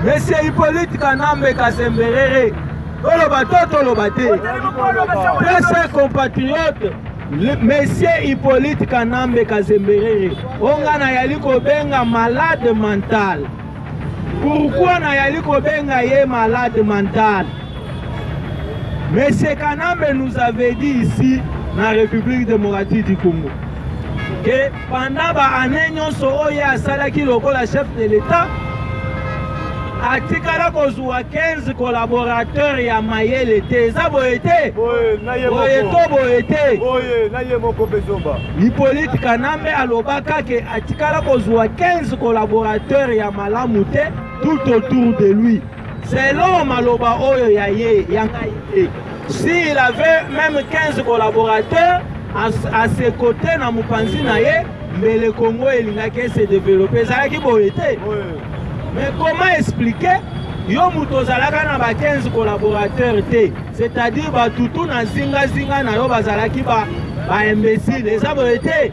Monsieur Hippolyte Kanambe Kasemberere, ses compatriotes, Monsieur Hippolyte Kanambe Kasemberere, on a yali kobenga malade mental. Pourquoi na yali kobenga ye malade mental? Monsieur Kanambe nous avait dit ici, dans la République démocratique du Congo, que pendant l'année, nous avons la chef de l'État, atikala kozwa 15 collaborateurs ya mayele te eza boyete Hippolyte Kanambe alobaka ke atikala kozwa 15 collaborateurs ya malamu te tout autour de lui. Selon maloba oyo ya ye yangaite, s'il avait même 15 collaborateurs à ses côtés na mupanzi na ye, mais le Congo elingaki se développer ezalaki boyete. Mais comment expliquer yo mutozalaka na ba 15 collaborateurs te, c'est-à-dire ba tutu na zinga na yo bazalaki ba imbécile eza boyete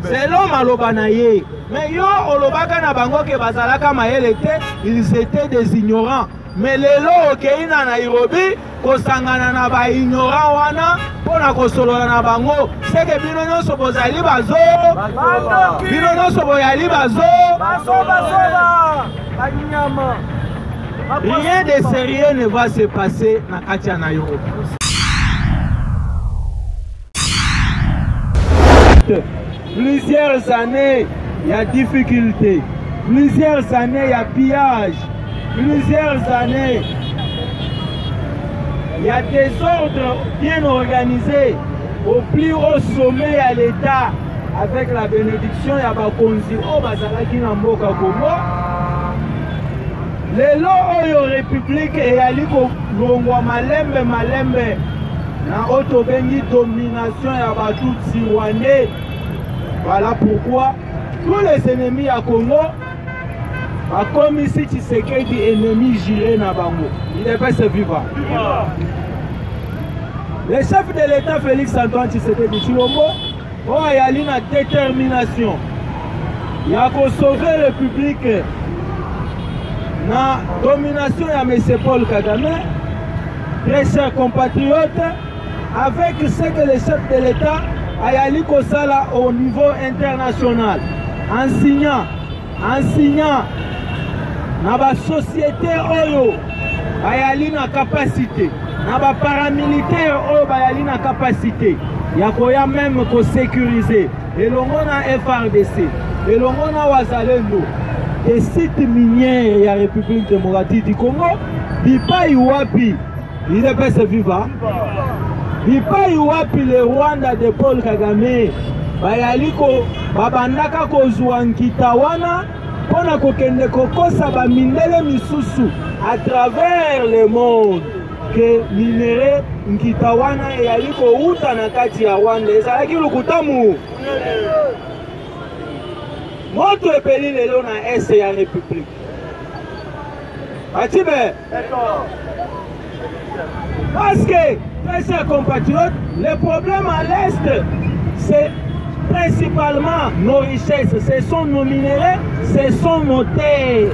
selon maloba na ye. Mais yo olobaka na bango ke bazalaka mayele te, ils étaient des ignorants. Mais lelo okei na Nairobi kosangana na ba ignorant wana pona kosolola na bango seke bino nyonso bozali bazo bino nyonso boyali bazo. Rien de sérieux ne va se passer na kati ya Nairobi. Plusieurs années il y a difficulté, plusieurs années il y a pillage, plusieurs années il y a des ordres bien organisés au plus haut sommet à l'État avec la bénédiction ya bakonzi o bazalaki na mboka Congo. Lelo oyo république eyali kolongwa malembe na oto bengi domination ya batutsi rwandais. Voilà pourquoi tous les ennemis à Congo a commis si Tshisekedi ennemi juré na bango. Il est pas vivant. Le chef de l'État Félix Antoine Tshisekedi Tshilombo a yali na détermination. Il a sauvé la République na domination ya M. Paul Kagame. Très chers compatriotes, avec ce que le chef de l'État a yali kosala au niveau international, en signant na ba société oyo bayali na capacité, na ba paramilitaire oyo bayali na capacité ya koya même ko sécuriser elongo na FRDC elongo na wazalendo des sites miniers ya République démocratique du Congo. Bipai wapi il est pas vivant. Bipai wapi le Rwanda de Paul Kagame bayali ko babandaka kozwa nkita wana pona kokende kokosa ba mindele misusu à travers le monde que minere nkita wana eyali ko uta na kati ya Rwanda ezalaki lukutamu moto epeli lelo na est ya République atibe parce que très chers compatriotes, le problème à l'est c'est principalement nos richesses, ce sont nos minéraux, ce sont nos terres.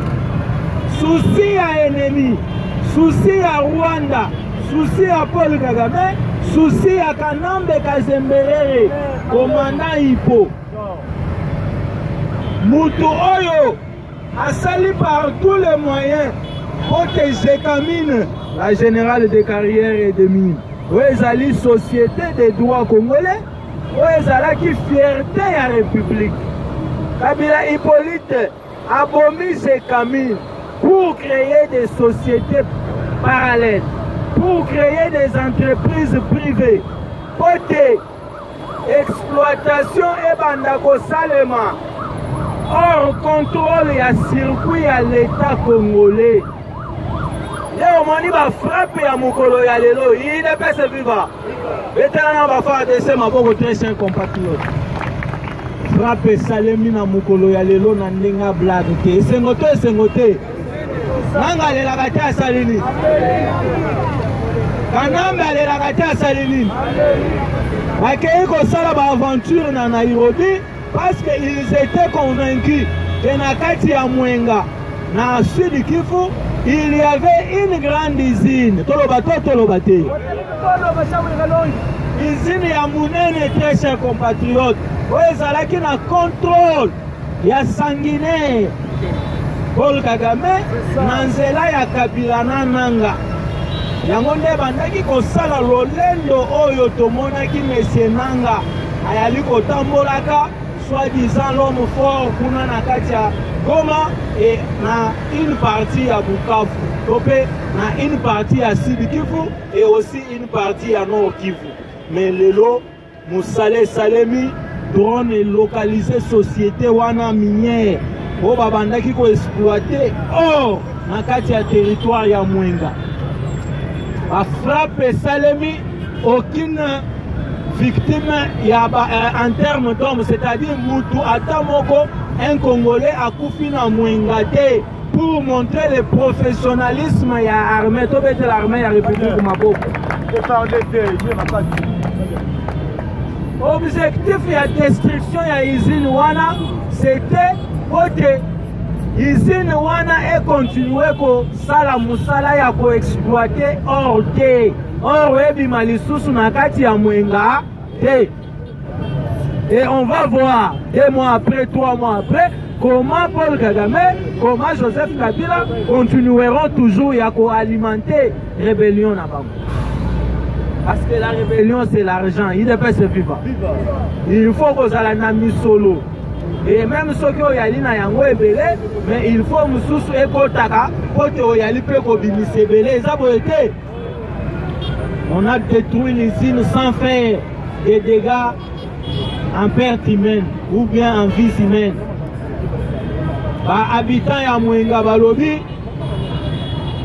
Souci à ennemis, souci à Rwanda, souci à Paul Kagame, souci à Kanambe Kasemberere, commandant Hippo. Mutu Oyo a sali par tous les moyens protéger Kamine, la générale de carrière et de mines. Ouezali société des droits congolais. Ouezalaki fierté à la République. Kabila Hippolyte a bomi ses Kamine pour créer des sociétés parallèles, pour créer des entreprises privées. Côté exploitation et bandako salema hors contrôle et circuit à l'État congolais. Leo moni ba frappe ya mukolo ya lelo il ne peut se vivre. Vétéran va faire des maboko très chers compatriotes. Frappe salemi na mukolo ya lelo na ndinga blague te. Sengote. Nanga le la kati asalini. Kanambe le la kati asalini. Bakei ko sala ba aventure na Nairobi parce qu'ils étaient convaincus que na kati ya Mwenga na Sud Kivu, il y avait une grande usine. Usine ya munene, très chers compatriotes. Ezalaki na contrôle ya sanguinaire Paul Kagame na nzela ya Kabila na Nanga. Yango nde bandaki kosala lolendo oyo tomonaki Monsieur Nanga ayali kotambolaka soi-disant l'homme fort kuna na kati ya Goma et na une partie à Bukavu, na une partie à Sud Kivu et aussi une partie à Nord Kivu. Mais lelo Musale Salemi drone localisé société wana minière o babandaki ko exploiter or na kati ya territoire ya Mwenga. A frappe Salemi, aucune victime en termes d'hommes, c'est-à-dire Moutou Atamoko, un Congolais a koufi na Mwenga te pour montrer le professionnalisme ya armée, to bete l'armée ya République Maboko. Objectif ya destruction ya usine wana, c'était que usine wana et continuer ko sala musala ya ko exploiter or te. Or ebima lisusu na kati ya Mwenga te. Et on va voir 2 mois après, 3 mois après, comment Paul Kagame, comment Joseph Kabila continueront toujours à alimenter la rébellion na bango. Parce que la rébellion c'est l'argent, il ne peut se vivre. Il faut que ça la mis solo. Et même ceux qui ont yali na yango ebele, mais il faut mususu ekotaka, kote oyali pe ko binise ebele, ça peut être. On a détruit l'usine sans faire des dégâts en perte humaine ou bien en vie humaine. Les habitants ya Mwenga balobi,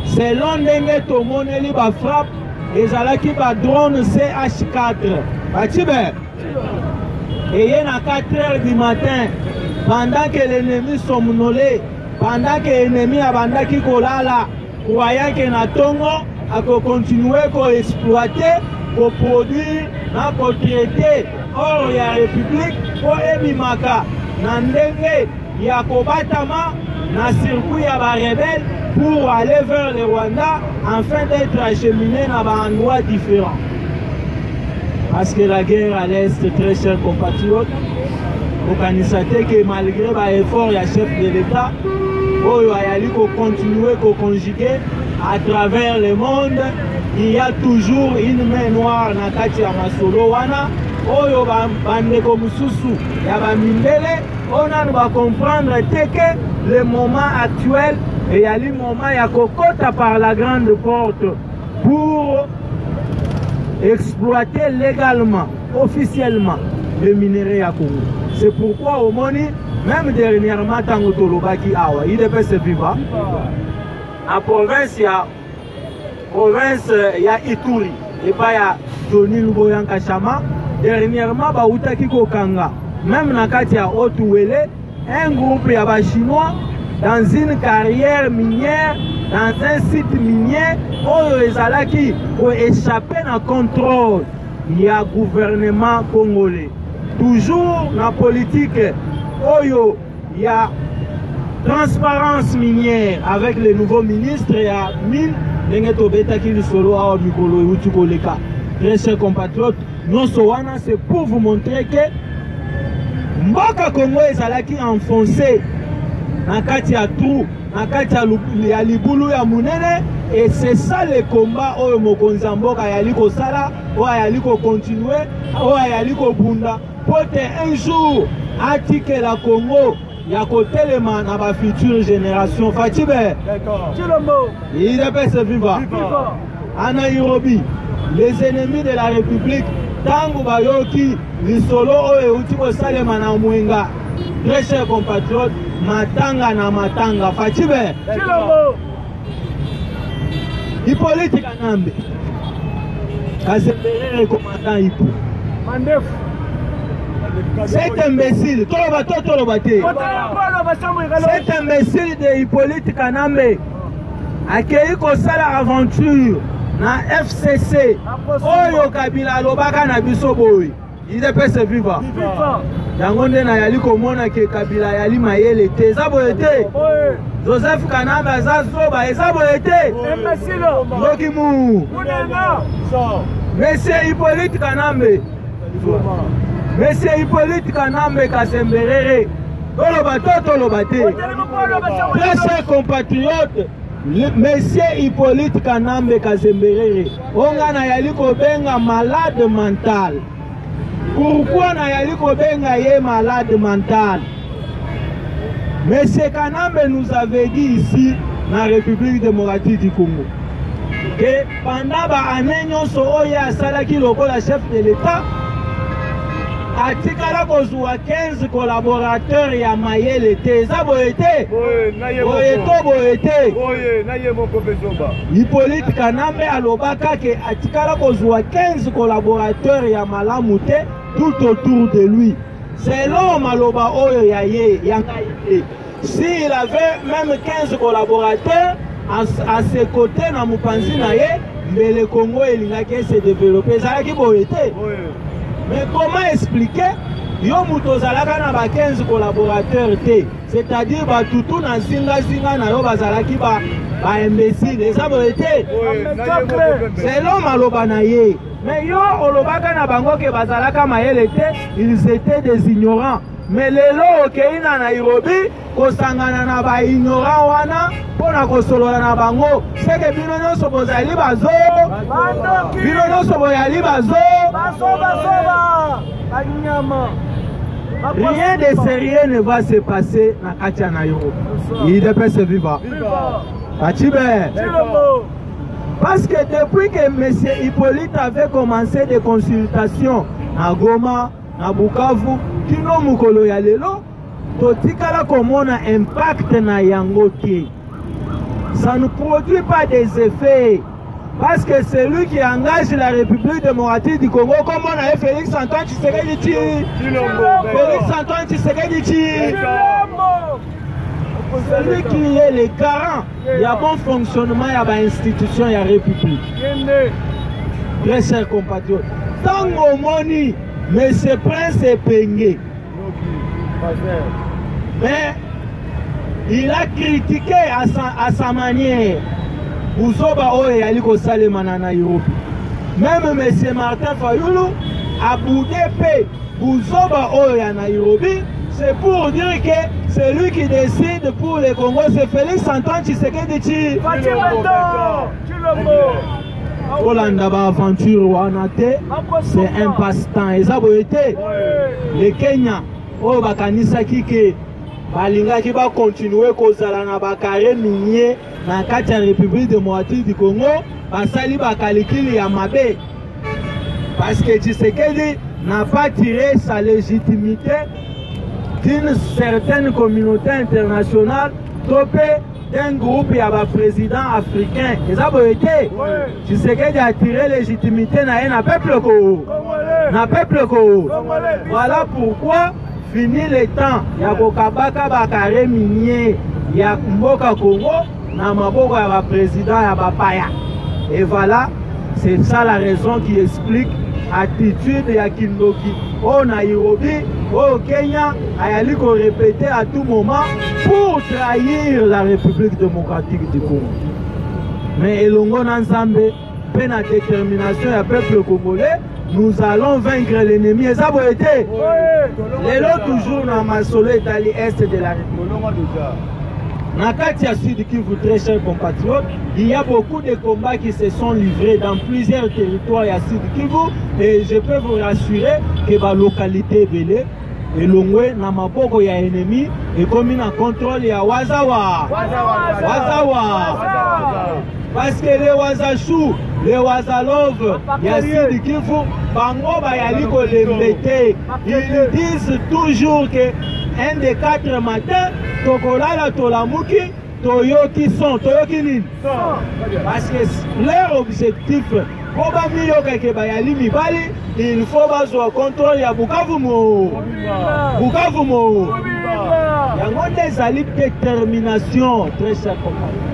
selon ndenge tomoneli ba frappe, ezalaki ba drone CH4. Batibe. Et il y a 4 heures du matin, pendant que l'ennemi somnolait, pendant que l'ennemi abandaki kolala, croyant que na tongo, à continuer à exploiter, à produire, à traiter. Or, il y a la République, pour Ebimaka, Nandenge, il y a Kobatama, dans le circuit, il y a des rebelles pour aller vers le Rwanda, afin d'être acheminé dans des endroits différents. Parce que la guerre à l'Est, très chers compatriotes, vous connaissez que malgré l'effort du chef de l'État, il faut continuer à conjuguer à travers le monde. Il y a toujours une main noire dans Katia Masolo Wana. Oyo bandeko mususu ya bamindele, on va comprendre que le moment actuel et à le moment ya kokota par la grande porte pour exploiter légalement, officiellement le minerai à Congo. C'est pourquoi au Moni, même dernièrement, Tango Tolobaki Awa, il devait se vivre. En province, il y a Ituri, et pas il y a Tony Luboyan Kachama. Dernièrement, Baoutaki Kokanga, même dans Katia Otouele, un groupe de Chinois dans une carrière minière, dans un site minier, où les Alaki ont échappé dans le contrôle. Il y a gouvernement congolais. Toujours dans la politique, il y a transparence minière avec les nouveaux ministres. Il y a mine, très chers compatriotes, c'est pour vous montrer que Mboka Congo est enfoncé dans Katia Trou, dans Katia Libulu ya Munene, et c'est ça le combat où Mokonza Mboka yaliko sala, où yaliko continuer, où yaliko bunda, pour un jour attiquer la Congo, yako telema na ba future génération. Fatibé, il devait se vivre. À Nairobi, les ennemis de la République, Tango Bayoki, Lisolo Oe Utiko Salema na Mwenga, très chers compatriotes, Matanga na Matanga, Fatibé, Hippolyte Kanambe, Kazembere le commandant Hippo. Cet imbécile, cet imbécile de Hippolyte Kanambe a créé la aventure na FCC Oyo Kabila Lobaka na biso boy IDPS viva. Yango nde na yali komona ke Kabila yali mayele te. Eza boye te. Joseph Kanambe aza zoba. Eza boye te. Loki mu. Monsieur Hippolyte Kanambe. Monsieur Hippolyte Kanambe Kasemberere. Toloba to toloba te. Très chers compatriotes, Monsieur Hippolyte Kanambe Kasemberere. Onga na yali kobenga malade mental. Pourquoi na yali kobenga ye malade mental? Monsieur Kanambe nous avait dit ici, dans la République démocratique du Congo, que pendant l'année nyonso oyo asalaki lokola chef de l'État, atikala kozwa 15 collaborateurs ya mayele te. Eza boye te. Boye te. Hippolyte Kanambe alobaka ke atikala kozwa 15 collaborateurs ya malamu te tout autour de lui. Selon maloba oyo ya ye yangaye. S'il avait même 15 collaborateurs à ses côtés na mupanzi na ye, mais le Congo elingaki se développer. Ezalaki boye te. Mais comment expliquer yo mutozalaka na ba 15 collaborateurs te, c'est-à-dire ba tutu na zinga na yo bazalaki ba imbécile. Eza boye te. Selon maloba na ye. Mais yo olobaka na bango ke bazalaka mayele te, ils étaient des ignorants. Mais lelo okei na Nairobi kosangana na ba ignorant wana pona kosolola na bango. Seke bino nyonso bozali bazo. Bino nyonso boyali bazo. Rien de sérieux ne va se passer na kati ya Nairobi. IDPS viva. Achibe. Parce que depuis que M. Hippolyte avait commencé des consultations à Goma, à Bukavu, kino mukolo ya lelo, totikala komona impact na yango te. Ça ne produit pas des effets. Parce que c'est lui qui engage la République démocratique du Congo, comme on a Félix Antoine Tshisekedi. Félix Antoine Tshisekedi. Celui qui est le garant, il y a bon fonctionnement, il y a une institution, il y a République. Très chers compatriotes. Tant au moni, mais ce prince est peigné. Mais il a critiqué à sa manière. Bouzoba Oye Yaliko Salemana Nairobi. Même M. Martin Fayoulou a boudé paix Bouzoba Oye Nairobi. C'est pour dire que c'est lui qui décide pour les Congo, c'est Félix Antoine Tshisekedi. Olandaba aventure Wanate, c'est un passe-temps. Et ça a été le Kenya, au Bakanisaki qui va continuer à na bakare minier dans la République démocratique du Congo, basali bakalikili ya mabe. Parce que Tshisekedi n'a pas tiré sa légitimité d'une certaine communauté internationale topé d'un groupe et un président africain. Et ça a été. Tshisekedi a tiré légitimité dans un peuple ko. Voilà pourquoi fini le temps ya kokabaka bakare minier ya mboka Congo na maboko ya président ya bapaya. Et voilà, c'est ça la raison qui explique attitude ya Kindoki au Nairobi, au Kenya, ayali ko répéter à tout moment pour trahir la République démocratique du Congo. Mais elongo nanzambe, pe na détermination ya peuple congolais, nous allons vaincre l'ennemi. Et ça a été. L'élo toujours dans ma soleil d'Ali Est de la République. Nakati ya Sud Kivu, très chers compatriotes, il y a beaucoup de combats qui se sont livrés dans plusieurs territoires à Sud Kivu et je peux vous rassurer que la localité belé et l'ongwe na maboko ya ennemi et comme na contrôle ya Wazawa. Parce que les Wazachou, les Wazalov, ya Sud Kivu, bango bayali ko lembete. Ils disent toujours que un des 4 matins, Tokolala Tolamuki, Toyoki son, Toyoki nin. Parce que leur objectif, il faut avoir contrôle ya Bukavu mo. Il y a des alliés de détermination, très cher compagnons.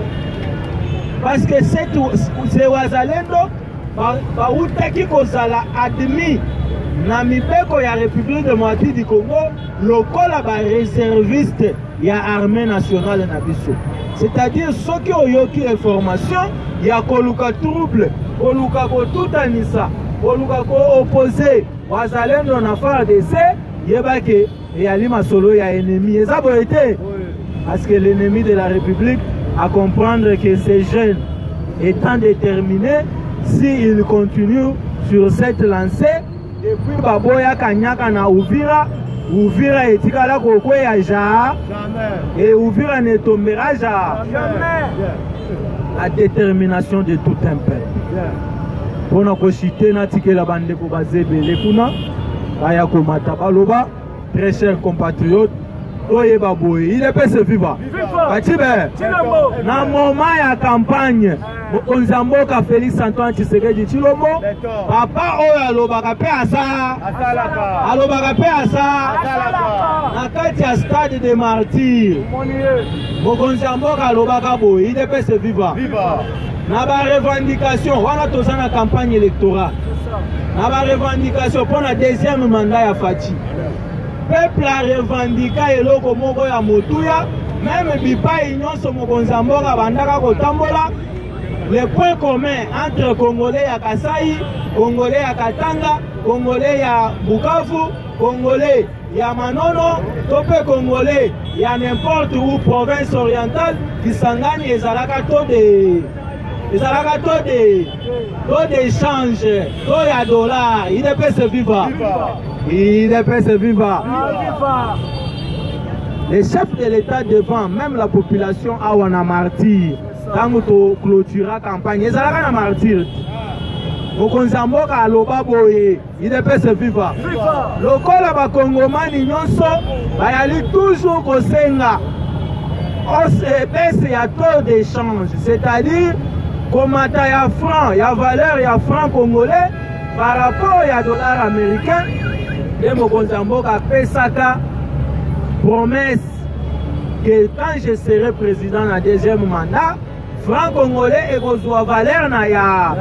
Parce que c'est Wazalendo, Baoutaki Kozala admis na mibeko ya République démocratique du Congo lokola ba réserviste ya armée nationale na biso. C'est-à-dire ceux qui ont eu information, il y a koluka trouble, koluka kotutanisa, koluka ko opposé, wazalendo na FARDC, yebake et ali masolo ya ennemi. Et ça peut être parce que l'ennemi de la République à comprendre que ces jeunes étant déterminés, s'ils continuent sur cette lancée, depuis Baboya Kanyaka na Uvira, Uvira etikala kokwe ya ja et Uvira ne tombera ja. La détermination de tout un peuple. Pour nous citer na tike la bande ko bazebe lekuna baya ko matabaloba, très chers compatriotes, oye baboye, il est pas se vivre. Batibe na moment ya campagne Onzamboka Félix Antoine Tshisekedi Tshilombo papa oyo alobaka pe asa alobaka pe asa na kati ya stade de martyrs Onzamboka alobaka boye il peut se vivre na ba revendication wana toza na campagne électorale na ba revendication pour la deuxième mandat ya Fachi peuple a revendiqué eloko moko ya motuya même bipai nyonso Onzamboka bandaka kotambola. Le point commun entre Congolais à Kasai, Congolais à Katanga, Congolais à Bukavu, Congolais à Manono, Topé Congolais à n'importe où province orientale qui s'engage et Zalakato d'échange, taux à dollars, il ne peut se vivre. Il ne peut se vivre. Les chefs de l'État devant, même la population a un martyr. Quand on clôturera la campagne, ils allaient à martyr. Onzamboka aloba boye, il ne peut se vivre. Le col à Congomani nyonso, il y a toujours kosenga. Il y a taux d'échange, c'est-à-dire comme il y a franc, il y a valeur, il y a franc congolais par rapport à dollar américain. Et Onzamboka pesaka promesse que quand je serai président dans le deuxième mandat, franc congolais et Gozoa valeur na ya.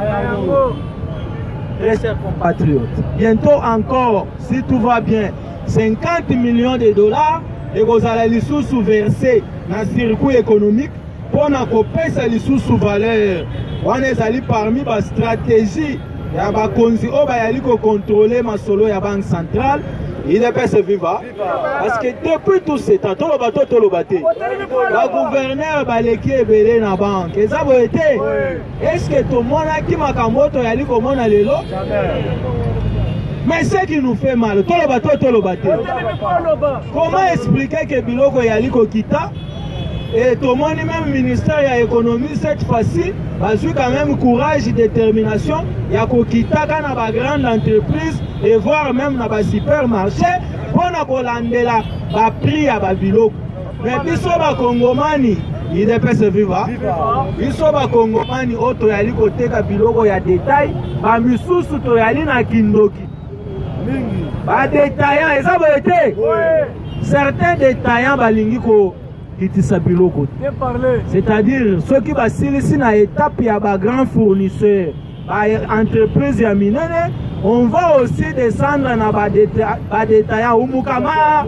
Très chers compatriotes, bientôt encore, si tout va bien, 50 millions de dollars et Gozala sous versé dans le circuit économique pour na kopesa sous valeur. On est allé parmi la stratégie ya ba konzi o ba yali ko contrôler ma solo ya banque centrale. Il ne peut se vivre. Parce que depuis tout ce temps, tout le bateau, le gouverneur baleki ebele na banque. Et ça va être. Est-ce que tout le monde a qui m'a kamoto yali comment on a le lot? Mais ce qui nous fait mal, tout le bateau. Comment expliquer que Biloko yali ko kita? Et tout le monde, même ministère de l'économie, cette fois-ci, a eu quand même courage et détermination. Il y a Kokita dans la grande entreprise et voire même dans le supermarché pour la prix à Biloko. Mais puis, si on Congomani, il ne peut se vivre. Puis, si on Congomani, il y a côté Biloko, il y a des détails. Il y a des Kindoki. Les détaillants, et ça va être. Certains détaillants, c'est-à-dire ceux qui vont ici dans l'étape, il y a des grands fournisseurs, entreprises et minérales. On va aussi descendre dans les détaillants au Mukama,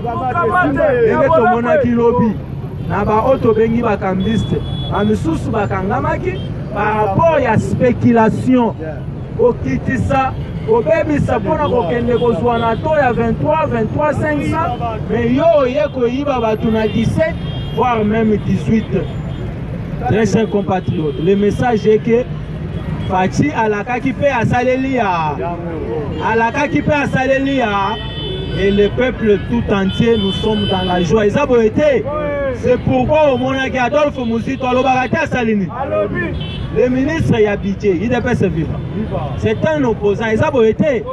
par rapport à la spéculation au Kitissa. Au bébé, ça pour nous il y a 23 500, mais yo, il y a 17, voire même 18. Très chers compatriotes, le message est que Fachi Alaka qui peut à Salélia, Alaka qui peut à Salélia, et le peuple tout entier, nous sommes dans la joie. Et ça a été. C'est pourquoi au Monaki Adolphe Mouzito à Salini. Le ministre y a pitié, il ne peut se vivre. C'est un opposant, il a été.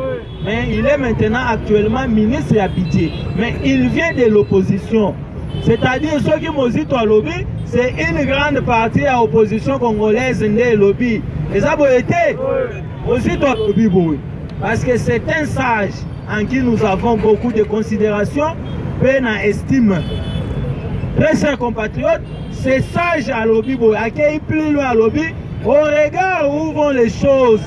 Mais il est maintenant actuellement ministre y a pitié. Mais il vient de l'opposition. C'est-à-dire ceux qui Mouzito à lobby, c'est une grande partie à l'opposition congolaise de lobby. Et ça a été. Mouzito à lobby, parce que c'est un sage en qui nous avons beaucoup de considération, peine à estime. Très chers compatriotes, c'est sage à lobby, accueilli plus loin à lobby, au regard où vont les choses.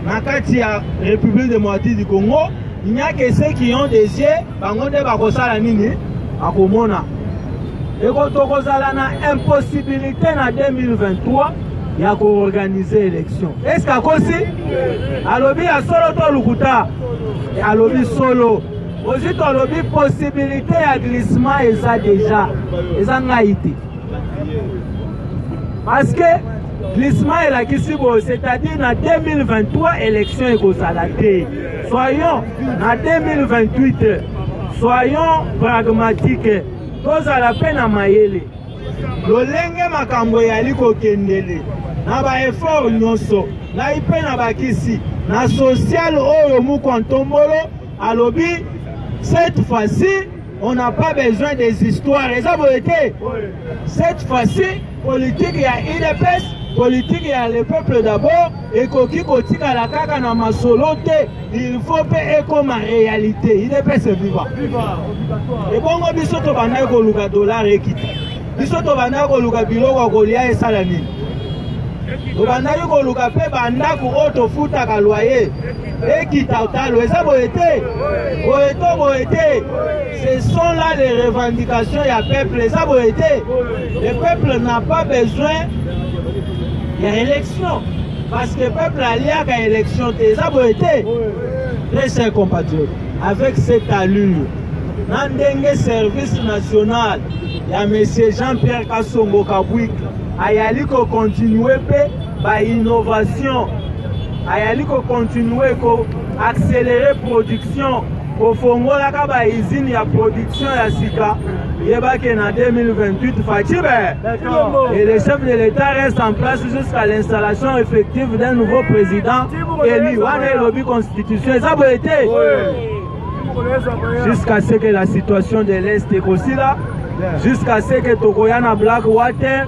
Dans la République démocratique du Congo, il n'y a que ceux qui ont des yeux, bangonde bakosala nini, akomona. Et quand on a une impossibilité en 2023, il y a qu'à organiser l'élection. Est-ce qu'à cause alobi a solo to lukuta, alobi solo. Aussi ton lobby possibilité à glissement et ça déjà, et ça n'a été. Parce que glissement est la question, c'est-à-dire en 2023 élection est consalatée. Soyons en 2028, soyons pragmatiques. Tous à la peine à maïle. L'olenge makambo yali kokendele. Na ba effort nyonso. Na ipe na bakisi. Na social oyo mu kontombolo alobi. Cette fois-ci, on n'a pas besoin des histoires. Et ça vous été. Cette fois-ci, politique il y a IDPS, politique il y a le peuple d'abord. Et koki kotika à la kaka na masolote. Il faut payer comme réalité. IDPS est vivant. Et bon, on biso to bana ko luka dollar ekita. Biso to bana ko luka biloko ko lia esala nini. To bana ko luka pe banda ko auto futa ka loyer. Ekita otalo eza boete. Boete. Ce sont là les revendications ya peuple eza boete. Le peuple n'a pas besoin d'élection. Parce que le peuple a lié à l'élection eza boete. Très chers compatriotes, avec cette allure, dans le service national, il y a M. Jean-Pierre Kassongo Kabouik, il y a continuer par innovation, il y a continuer à accélérer la production, au fond, il y a une usine de production à Sika, il y a en 2028, et le chef de l'État reste en place jusqu'à l'installation effective d'un nouveau président élu. On a lobby constitution, ça peut être. Jusqu'à ce que la situation de l'Est est aussi là, jusqu'à ce que Tokoyana Blackwater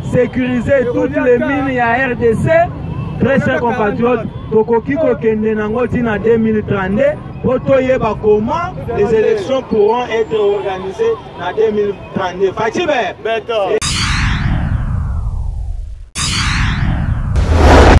sécuriser toutes les mines à RDC. Très chers compatriotes, Tokoki Kokende Nangoti en 2032, pour comment les élections pourront être organisées en 2032.